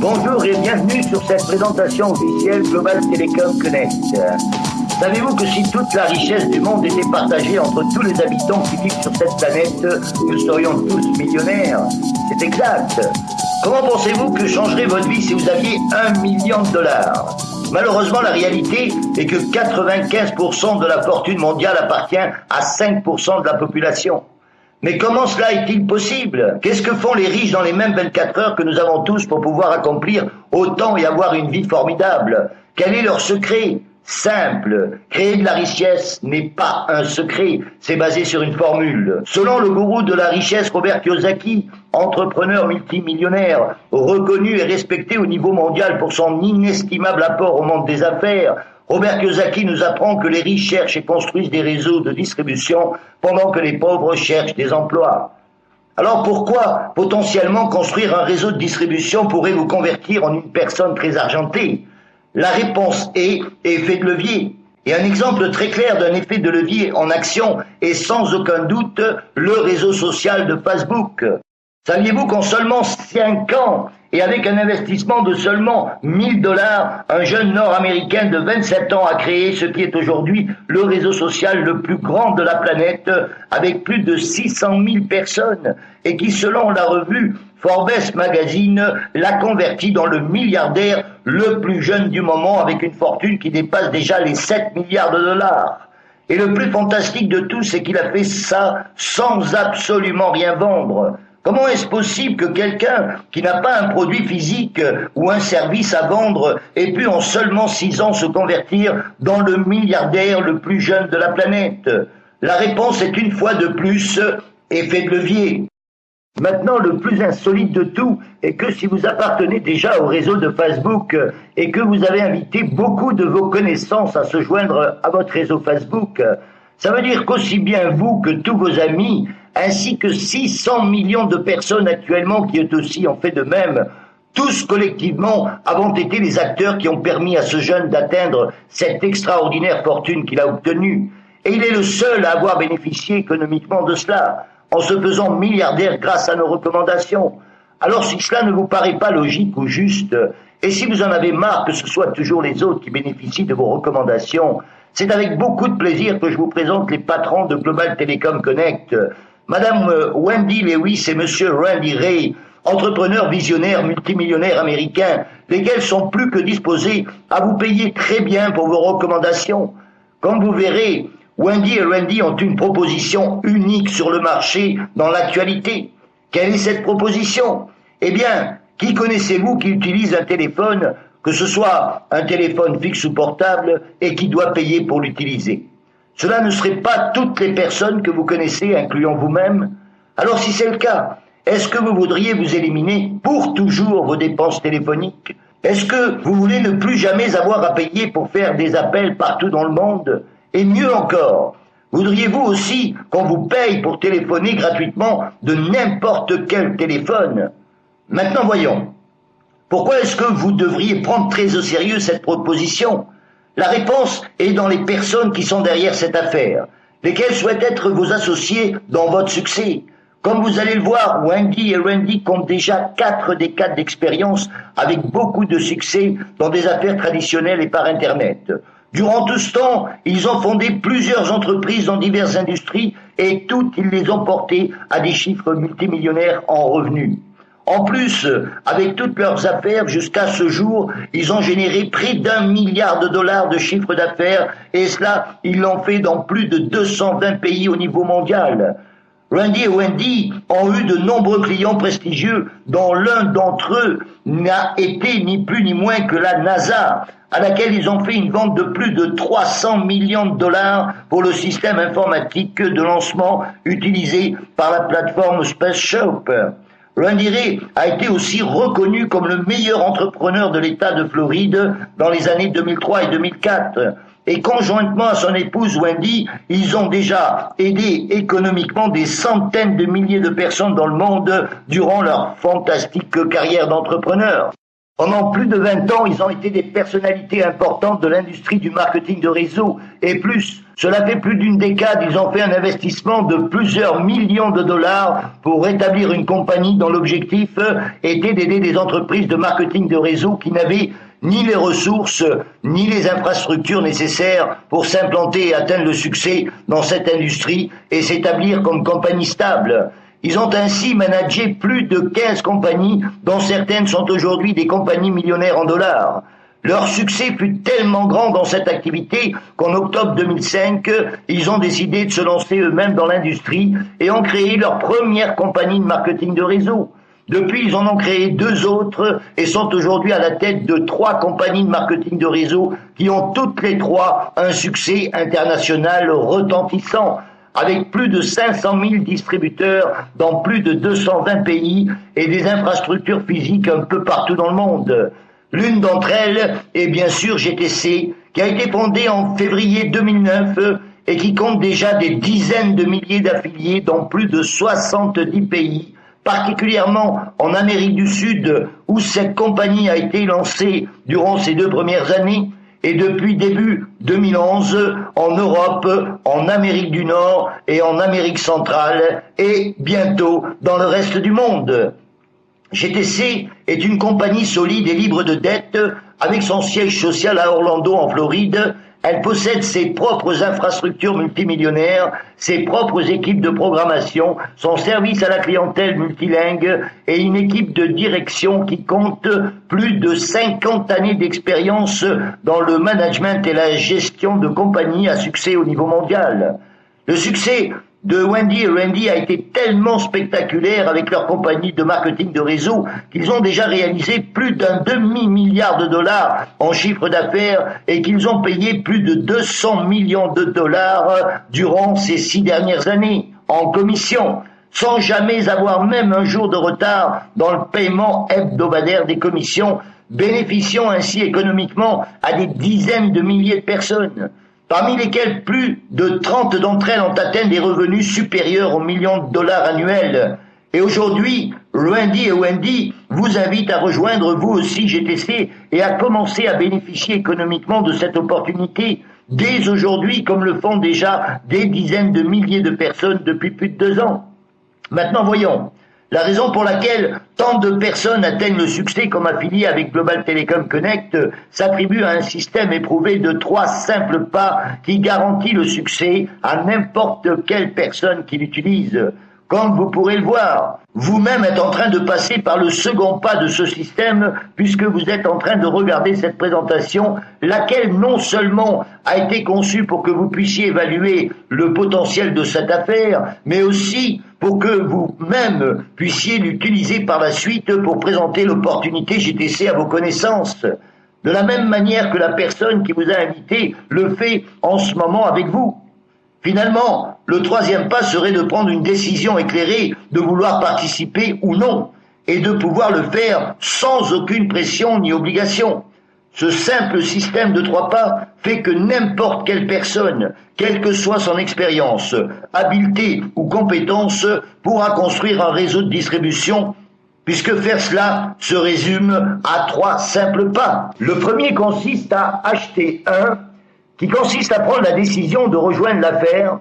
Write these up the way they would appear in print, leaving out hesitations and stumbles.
Bonjour et bienvenue sur cette présentation officielle Global Telecom Connect. Savez-vous que si toute la richesse du monde était partagée entre tous les habitants qui vivent sur cette planète, nous serions tous millionnaires? C'est exact. Comment pensez-vous que changerait votre vie si vous aviez 1 million de dollars? Malheureusement, la réalité est que 95% de la fortune mondiale appartient à 5% de la population. Mais comment cela est-il possible? Qu'est-ce que font les riches dans les mêmes 24 heures que nous avons tous pour pouvoir accomplir autant et avoir une vie formidable? Quel est leur secret? Simple. Créer de la richesse n'est pas un secret, c'est basé sur une formule. Selon le gourou de la richesse, Robert Kiyosaki, entrepreneur multimillionnaire, reconnu et respecté au niveau mondial pour son inestimable apport au monde des affaires, Robert Kiyosaki nous apprend que les riches cherchent et construisent des réseaux de distribution pendant que les pauvres cherchent des emplois. Alors pourquoi potentiellement construire un réseau de distribution pourrait vous convertir en une personne très argentée? La réponse est effet de levier. Et un exemple très clair d'un effet de levier en action est sans aucun doute le réseau social de Facebook. Saviez-vous qu'en seulement 5 ans, et avec un investissement de seulement 1000 $, un jeune nord-américain de 27 ans a créé ce qui est aujourd'hui le réseau social le plus grand de la planète, avec plus de 600 000 personnes, et qui, selon la revue Forbes Magazine, l'a converti dans le milliardaire le plus jeune du moment, avec une fortune qui dépasse déjà les 7 milliards de dollars. Et le plus fantastique de tout, c'est qu'il a fait ça sans absolument rien vendre. Comment est-ce possible que quelqu'un qui n'a pas un produit physique ou un service à vendre ait pu en seulement 6 ans se convertir dans le milliardaire le plus jeune de la planète? La réponse est une fois de plus effet de levier. Maintenant, le plus insolite de tout est que si vous appartenez déjà au réseau de Facebook et que vous avez invité beaucoup de vos connaissances à se joindre à votre réseau Facebook, ça veut dire qu'aussi bien vous que tous vos amis, ainsi que 600 millions de personnes actuellement qui eux aussi ont fait de même, tous collectivement avons été les acteurs qui ont permis à ce jeune d'atteindre cette extraordinaire fortune qu'il a obtenue. Et il est le seul à avoir bénéficié économiquement de cela, en se faisant milliardaire grâce à nos recommandations. Alors si cela ne vous paraît pas logique ou juste, et si vous en avez marre que ce soit toujours les autres qui bénéficient de vos recommandations, c'est avec beaucoup de plaisir que je vous présente les patrons de Global Telecom Connect, Madame Wendy Lewis et Monsieur Randy Ray, entrepreneurs visionnaires multimillionnaires américains, lesquels sont plus que disposés à vous payer très bien pour vos recommandations. Comme vous verrez, Wendy et Randy ont une proposition unique sur le marché dans l'actualité. Quelle est cette proposition? Eh bien, qui connaissez-vous qui utilise un téléphone, que ce soit un téléphone fixe ou portable, et qui doit payer pour l'utiliser? Cela ne serait pas toutes les personnes que vous connaissez, incluant vous-même? Alors si c'est le cas, est-ce que vous voudriez vous éliminer pour toujours vos dépenses téléphoniques? Est-ce que vous voulez ne plus jamais avoir à payer pour faire des appels partout dans le monde? Et mieux encore, voudriez-vous aussi qu'on vous paye pour téléphoner gratuitement de n'importe quel téléphone? Maintenant voyons, pourquoi est-ce que vous devriez prendre très au sérieux cette proposition? La réponse est dans les personnes qui sont derrière cette affaire, lesquelles souhaitent être vos associés dans votre succès. Comme vous allez le voir, Wendy et Randy comptent déjà 4 décades d'expérience avec beaucoup de succès dans des affaires traditionnelles et par Internet. Durant tout ce temps, ils ont fondé plusieurs entreprises dans diverses industries et toutes, ils les ont portées à des chiffres multimillionnaires en revenus. En plus, avec toutes leurs affaires, jusqu'à ce jour, ils ont généré près d'1 milliard de dollars de chiffre d'affaires, et cela, ils l'ont fait dans plus de 220 pays au niveau mondial. Randy et Wendy ont eu de nombreux clients prestigieux, dont l'un d'entre eux n'a été ni plus ni moins que la NASA, à laquelle ils ont fait une vente de plus de 300 millions de dollars pour le système informatique de lancement utilisé par la plateforme Spaceship. Randy Ray a été aussi reconnu comme le meilleur entrepreneur de l'État de Floride dans les années 2003 et 2004. Et conjointement à son épouse Wendy, ils ont déjà aidé économiquement des centaines de milliers de personnes dans le monde durant leur fantastique carrière d'entrepreneur. Pendant plus de 20 ans, ils ont été des personnalités importantes de l'industrie du marketing de réseau. Et plus, cela fait plus d'une décade, ils ont fait un investissement de plusieurs millions de dollars pour établir une compagnie dont l'objectif était d'aider des entreprises de marketing de réseau qui n'avaient ni les ressources, ni les infrastructures nécessaires pour s'implanter et atteindre le succès dans cette industrie et s'établir comme compagnie stable. Ils ont ainsi managé plus de 15 compagnies, dont certaines sont aujourd'hui des compagnies millionnaires en dollars. Leur succès fut tellement grand dans cette activité qu'en octobre 2005, ils ont décidé de se lancer eux-mêmes dans l'industrie et ont créé leur première compagnie de marketing de réseau. Depuis, ils en ont créé 2 autres et sont aujourd'hui à la tête de 3 compagnies de marketing de réseau qui ont toutes les 3 un succès international retentissant, avec plus de 500 000 distributeurs dans plus de 220 pays et des infrastructures physiques un peu partout dans le monde. L'une d'entre elles est bien sûr GTC, qui a été fondée en février 2009 et qui compte déjà des dizaines de milliers d'affiliés dans plus de 70 pays, particulièrement en Amérique du Sud, où cette compagnie a été lancée durant ces 2 premières années, et depuis début 2011 en Europe, en Amérique du Nord et en Amérique centrale, et bientôt dans le reste du monde. GTC est une compagnie solide et libre de dettes, avec son siège social à Orlando en Floride. Elle possède ses propres infrastructures multimillionnaires, ses propres équipes de programmation, son service à la clientèle multilingue et une équipe de direction qui compte plus de 50 années d'expérience dans le management et la gestion de compagnies à succès au niveau mondial. Le succès de Wendy et Randy a été tellement spectaculaire avec leur compagnie de marketing de réseau qu'ils ont déjà réalisé plus d'un demi-milliard de dollars en chiffre d'affaires et qu'ils ont payé plus de 200 millions de dollars durant ces 6 dernières années en commission, sans jamais avoir même un jour de retard dans le paiement hebdomadaire des commissions, bénéficiant ainsi économiquement à des dizaines de milliers de personnes, parmi lesquelles plus de 30 d'entre elles ont atteint des revenus supérieurs aux millions de dollars annuels. Et aujourd'hui, Randy et Wendy vous invitent à rejoindre vous aussi GTC et à commencer à bénéficier économiquement de cette opportunité dès aujourd'hui, comme le font déjà des dizaines de milliers de personnes depuis plus de 2 ans. Maintenant, voyons. La raison pour laquelle tant de personnes atteignent le succès comme affiliés avec Global Telecom Connect s'attribue à un système éprouvé de 3 simples pas qui garantit le succès à n'importe quelle personne qui l'utilise. Comme vous pourrez le voir, vous-même êtes en train de passer par le second pas de ce système puisque vous êtes en train de regarder cette présentation, laquelle non seulement a été conçue pour que vous puissiez évaluer le potentiel de cette affaire, mais aussi pour que vous-même puissiez l'utiliser par la suite pour présenter l'opportunité GTC à vos connaissances. De la même manière que la personne qui vous a invité le fait en ce moment avec vous. Finalement, le 3e pas serait de prendre une décision éclairée de vouloir participer ou non, et de pouvoir le faire sans aucune pression ni obligation. Ce simple système de 3 pas fait que n'importe quelle personne, quelle que soit son expérience, habileté ou compétence, pourra construire un réseau de distribution, puisque faire cela se résume à 3 simples pas. Le premier consiste à acheter qui consiste à prendre la décision de rejoindre l'affaire.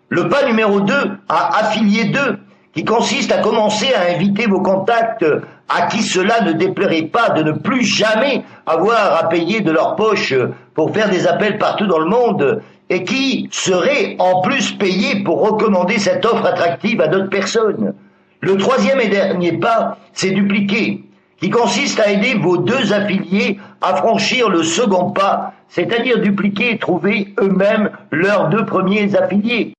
Le pas numéro 2, à affilier 2, qui consiste à commencer à inviter vos contacts à qui cela ne déplairait pas de ne plus jamais avoir à payer de leur poche pour faire des appels partout dans le monde et qui seraient en plus payés pour recommander cette offre attractive à d'autres personnes. Le 3e et dernier pas, c'est dupliquer, qui consiste à aider vos 2 affiliés à franchir le second pas, c'est-à-dire dupliquer et trouver eux-mêmes leurs 2 premiers affiliés.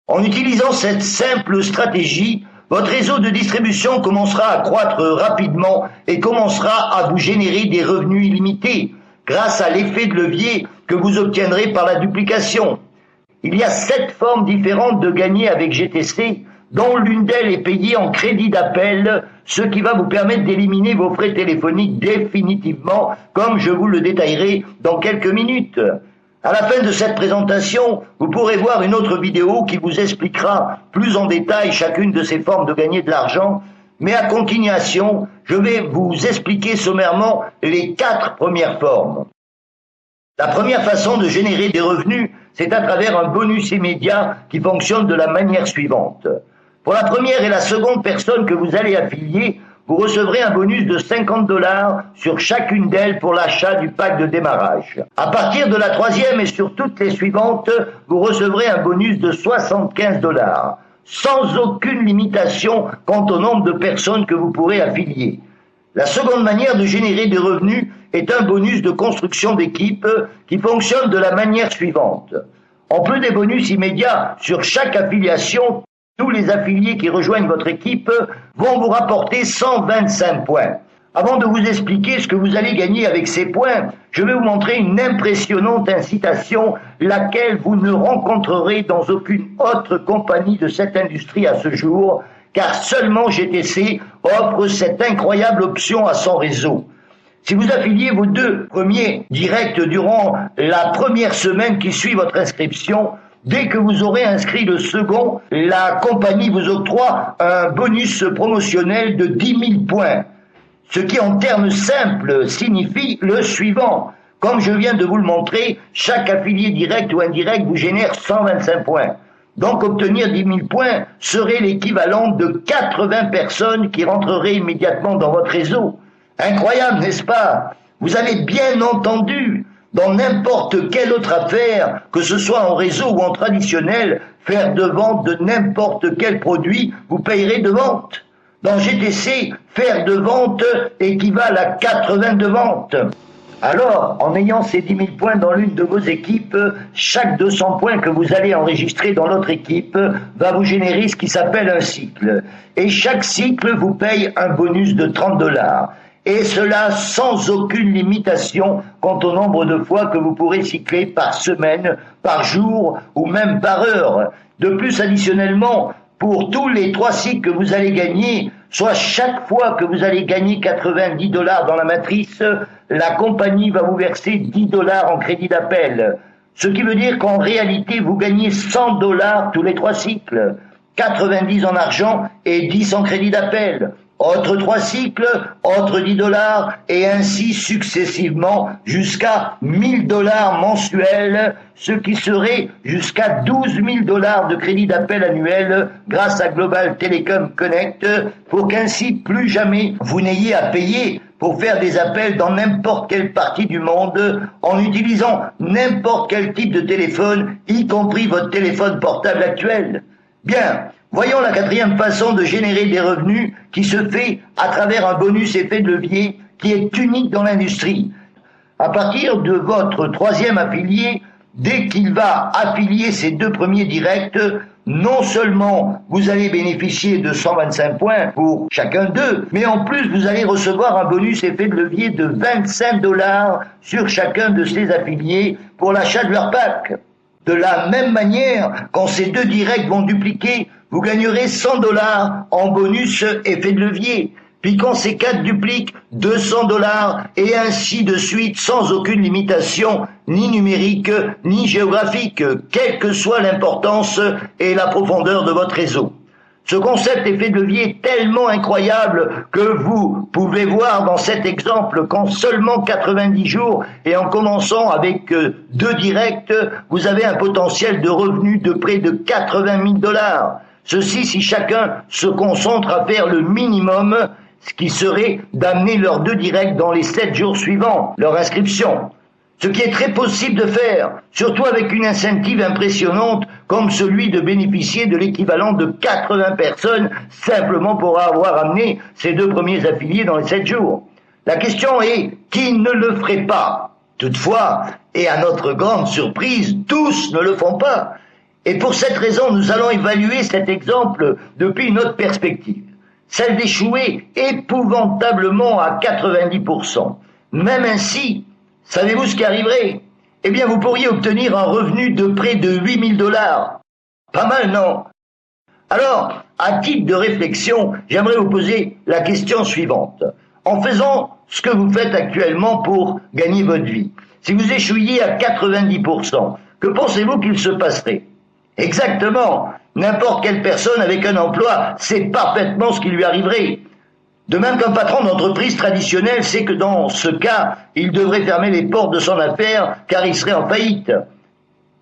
En utilisant cette simple stratégie, votre réseau de distribution commencera à croître rapidement et commencera à vous générer des revenus illimités grâce à l'effet de levier que vous obtiendrez par la duplication. Il y a 7 formes différentes de gagner avec GTC, dont l'une d'elles est payée en crédit d'appel, ce qui va vous permettre d'éliminer vos frais téléphoniques définitivement, comme je vous le détaillerai dans quelques minutes. À la fin de cette présentation, vous pourrez voir une autre vidéo qui vous expliquera plus en détail chacune de ces formes de gagner de l'argent, Mais à continuation, je vais vous expliquer sommairement les 4 premières formes. La première façon de générer des revenus, c'est à travers un bonus immédiat qui fonctionne de la manière suivante. Pour la première et la seconde personne que vous allez affilier, vous recevrez un bonus de 50 $ sur chacune d'elles pour l'achat du pack de démarrage. À partir de la troisième et sur toutes les suivantes, vous recevrez un bonus de 75 $, sans aucune limitation quant au nombre de personnes que vous pourrez affilier. La seconde manière de générer des revenus est un bonus de construction d'équipe qui fonctionne de la manière suivante. En plus des bonus immédiats sur chaque affiliation, tous les affiliés qui rejoignent votre équipe vont vous rapporter 125 points. Avant de vous expliquer ce que vous allez gagner avec ces points, je vais vous montrer une impressionnante incitation, laquelle vous ne rencontrerez dans aucune autre compagnie de cette industrie à ce jour, car seulement GTC offre cette incroyable option à son réseau. Si vous affiliez vos 2 premiers directs durant la première semaine qui suit votre inscription, dès que vous aurez inscrit le second, la compagnie vous octroie un bonus promotionnel de 10 000 points. Ce qui en termes simples signifie le suivant. Comme je viens de vous le montrer, chaque affilié direct ou indirect vous génère 125 points. Donc obtenir 10 000 points serait l'équivalent de 80 personnes qui rentreraient immédiatement dans votre réseau. Incroyable, n'est-ce pas? Vous avez bien entendu. Dans n'importe quelle autre affaire, que ce soit en réseau ou en traditionnel, faire de vente de n'importe quel produit, vous payerez de vente. Dans GTC, faire de vente équivalent à 80 de vente. Alors, en ayant ces 10 000 points dans l'une de vos équipes, chaque 200 points que vous allez enregistrer dans l'autre équipe va vous générer ce qui s'appelle un cycle. Et chaque cycle vous paye un bonus de 30 $. Et cela sans aucune limitation quant au nombre de fois que vous pourrez cycler par semaine, par jour ou même par heure. De plus, additionnellement, pour tous les 3 cycles que vous allez gagner, soit chaque fois que vous allez gagner 90 $ dans la matrice, la compagnie va vous verser 10 $ en crédit d'appel. Ce qui veut dire qu'en réalité, vous gagnez 100 $ tous les 3 cycles, 90 en argent et 10 en crédit d'appel. Autres 3 cycles, autres 10 $, et ainsi successivement jusqu'à 1 000 $ mensuels, ce qui serait jusqu'à 12 000 $ de crédit d'appel annuel grâce à Global Telecom Connect, pour qu'ainsi plus jamais vous n'ayez à payer pour faire des appels dans n'importe quelle partie du monde en utilisant n'importe quel type de téléphone, y compris votre téléphone portable actuel. Bien. Voyons la 4e façon de générer des revenus qui se fait à travers un bonus effet de levier qui est unique dans l'industrie. À partir de votre 3e affilié, dès qu'il va affilier ses 2 premiers directs, non seulement vous allez bénéficier de 125 points pour chacun d'eux, mais en plus vous allez recevoir un bonus effet de levier de 25 $ sur chacun de ces affiliés pour l'achat de leur pack. De la même manière, quand ces 2 directs vont dupliquer, vous gagnerez 100 $ en bonus effet de levier. Puis quand ces 4 dupliquent, 200 $, et ainsi de suite, sans aucune limitation, ni numérique, ni géographique, quelle que soit l'importance et la profondeur de votre réseau. Ce concept effet de levier est tellement incroyable que vous pouvez voir dans cet exemple qu'en seulement 90 jours et en commençant avec 2 directs, vous avez un potentiel de revenus de près de 80 000 $. Ceci si chacun se concentre à faire le minimum, ce qui serait d'amener leurs 2 directs dans les 7 jours suivants leur inscription. Ce qui est très possible de faire, surtout avec une incentive impressionnante comme celui de bénéficier de l'équivalent de 80 personnes simplement pour avoir amené ces 2 premiers affiliés dans les 7 jours. La question est, qui ne le ferait pas? Toutefois, et à notre grande surprise, tous ne le font pas. Et pour cette raison, nous allons évaluer cet exemple depuis une autre perspective, celle d'échouer épouvantablement à 90%. Même ainsi, savez-vous ce qui arriverait? Eh bien, vous pourriez obtenir un revenu de près de 8 000 $. Pas mal, non? Alors, à titre de réflexion, j'aimerais vous poser la question suivante. En faisant ce que vous faites actuellement pour gagner votre vie, si vous échouiez à 90%, que pensez-vous qu'il se passerait? Exactement. N'importe quelle personne avec un emploi sait parfaitement ce qui lui arriverait. De même qu'un patron d'entreprise traditionnel sait que dans ce cas, il devrait fermer les portes de son affaire car il serait en faillite.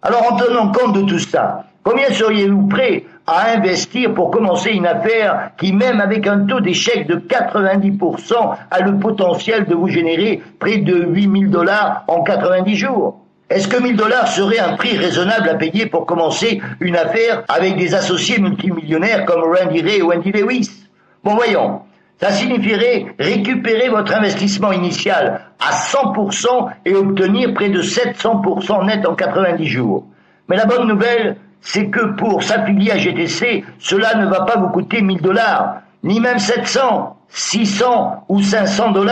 Alors en tenant compte de tout ça, combien seriez-vous prêt à investir pour commencer une affaire qui, même avec un taux d'échec de 90%, a le potentiel de vous générer près de 8 000 $ en 90 jours? Est-ce que 1 000 $ serait un prix raisonnable à payer pour commencer une affaire avec des associés multimillionnaires comme Randy Ray et Wendy Lewis? Bon, voyons. Ça signifierait récupérer votre investissement initial à 100% et obtenir près de 700% net en 90 jours. Mais la bonne nouvelle, c'est que pour s'affilier à GTC, cela ne va pas vous coûter 1 000 $, ni même 700, 600 ou 500 $,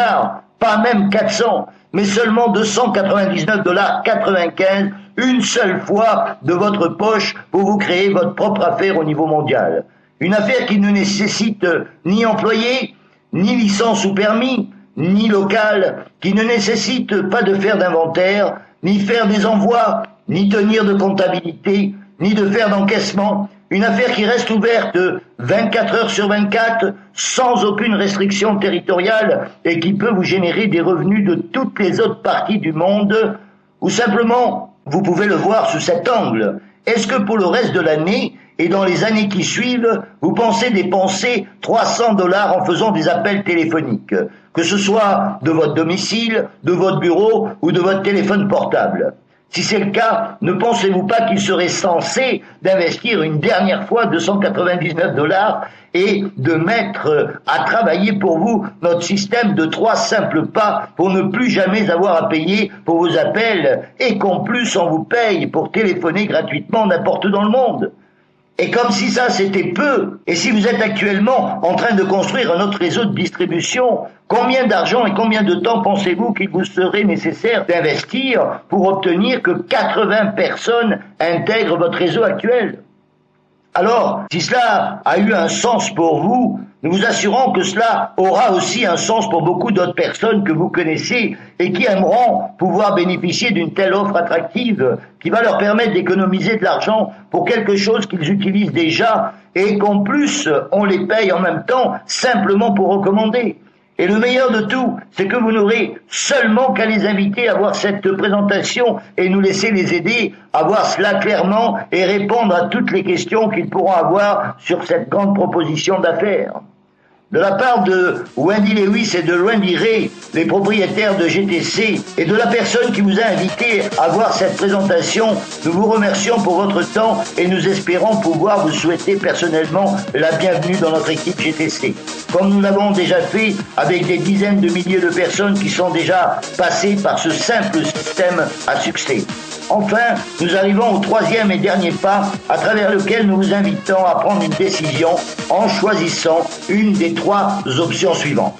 pas même 400, mais seulement 299,95 $ une seule fois de votre poche pour vous créer votre propre affaire au niveau mondial. Une affaire qui ne nécessite ni employé, ni licence ou permis, ni local, qui ne nécessite pas de faire d'inventaire, ni faire des envois, ni tenir de comptabilité, ni de faire d'encaissement. Une affaire qui reste ouverte 24 heures sur 24, sans aucune restriction territoriale et qui peut vous générer des revenus de toutes les autres parties du monde, ou simplement, vous pouvez le voir sous cet angle. Est-ce que pour le reste de l'année et dans les années qui suivent, vous pensez dépenser 300 $ en faisant des appels téléphoniques, que ce soit de votre domicile, de votre bureau ou de votre téléphone portable? Si c'est le cas, ne pensez-vous pas qu'il serait censé d'investir une dernière fois 299 $ et de mettre à travailler pour vous notre système de 3 simples pas pour ne plus jamais avoir à payer pour vos appels et qu'en plus on vous paye pour téléphoner gratuitement n'importe où dans le monde? Et comme si ça c'était peu, et si vous êtes actuellement en train de construire un autre réseau de distribution, combien d'argent et combien de temps pensez-vous qu'il vous serait nécessaire d'investir pour obtenir que 80 personnes intègrent votre réseau actuel? Alors, si cela a eu un sens pour vous, nous vous assurons que cela aura aussi un sens pour beaucoup d'autres personnes que vous connaissez et qui aimeront pouvoir bénéficier d'une telle offre attractive qui va leur permettre d'économiser de l'argent pour quelque chose qu'ils utilisent déjà et qu'en plus on les paye en même temps simplement pour recommander. Et le meilleur de tout, c'est que vous n'aurez seulement qu'à les inviter à voir cette présentation et nous laisser les aider à voir cela clairement et répondre à toutes les questions qu'ils pourront avoir sur cette grande proposition d'affaires. De la part de Wendy Lewis et de Randy Ray, les propriétaires de GTC, et de la personne qui vous a invité à voir cette présentation, nous vous remercions pour votre temps et nous espérons pouvoir vous souhaiter personnellement la bienvenue dans notre équipe GTC. Comme nous l'avons déjà fait avec des dizaines de milliers de personnes qui sont déjà passées par ce simple système à succès. Enfin, nous arrivons au 3e et dernier pas à travers lequel nous vous invitons à prendre une décision en choisissant une des 3 options suivantes.